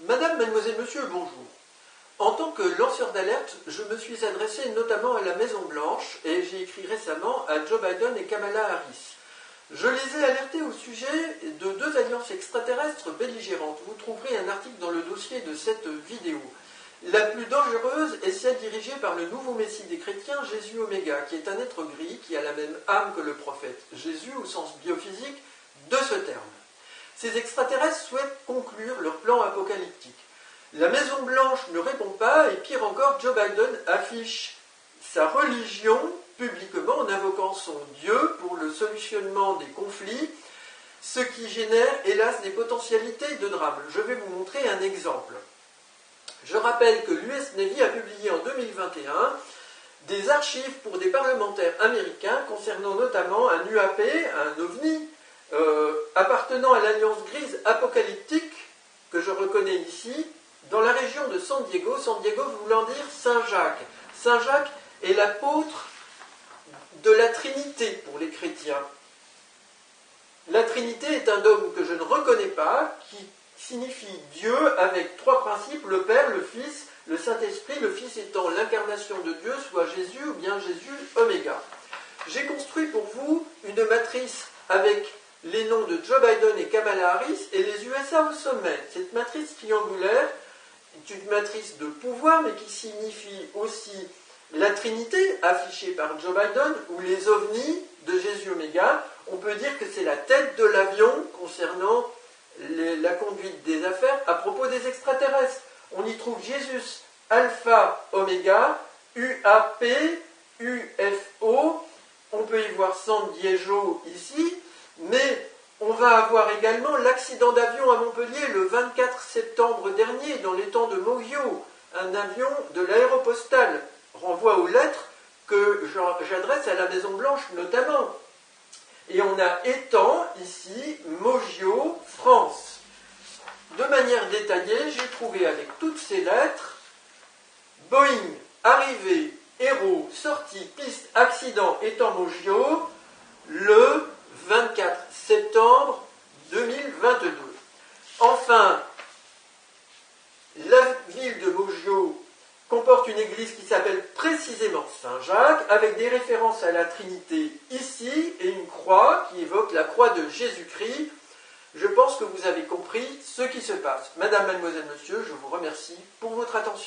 Madame, mademoiselle, monsieur, bonjour. En tant que lanceur d'alerte, je me suis adressé notamment à la Maison-Blanche et j'ai écrit récemment à Joe Biden et Kamala Harris. Je les ai alertés au sujet de deux alliances extraterrestres belligérantes. Vous trouverez un article dans le dossier de cette vidéo. La plus dangereuse est celle dirigée par le nouveau messie des chrétiens, Jésus Oméga, qui est un être gris qui a la même âme que le prophète. Jésus au sens biophysique de ce terme. Ces extraterrestres souhaitent conclure leur plan apocalyptique. La Maison-Blanche ne répond pas et pire encore, Joe Biden affiche sa religion publiquement en invoquant son Dieu pour le solutionnement des conflits, ce qui génère hélas des potentialités de drame. Je vais vous montrer un exemple. Je rappelle que l'US Navy a publié en 2021 des archives pour des parlementaires américains concernant notamment un UAP, un OVNI, appartenant à l'Alliance grise apocalyptique, que je reconnais ici, dans la région de San Diego voulant dire Saint-Jacques. Saint-Jacques est l'apôtre de la Trinité pour les chrétiens. La Trinité est un dogme que je ne reconnais pas, qui signifie Dieu avec trois principes, le Père, le Fils, le Saint-Esprit, le Fils étant l'incarnation de Dieu, soit Jésus ou bien Jésus Oméga. J'ai construit pour vous une matrice avec les noms de Joe Biden et Kamala Harris et les USA au sommet. Cette matrice triangulaire est une matrice de pouvoir, mais qui signifie aussi la Trinité, affichée par Joe Biden, ou les ovnis de Jésus Oméga. On peut dire que c'est la tête de l'avion concernant la conduite des affaires à propos des extraterrestres. On y trouve Jésus, Alpha, Oméga, UAP, UFO. On peut y voir San Diego ici, mais on va avoir également l'accident d'avion à Montpellier le 24 septembre dernier, dans l'étang de Mogio, un avion de l'aéropostale, renvoie aux lettres que j'adresse à la Maison-Blanche notamment. Et on a étang ici, Mogio, France. De manière détaillée, j'ai trouvé avec toutes ces lettres Boeing, arrivée, héros, sortie, piste, accident, étang Mogio, le 24 septembre 2022. Enfin, la ville de Mogio comporte une église qui s'appelle précisément Saint-Jacques, avec des références à la Trinité ici, et une croix qui évoque la croix de Jésus-Christ. Je pense que vous avez compris ce qui se passe. Madame, mademoiselle, monsieur, je vous remercie pour votre attention.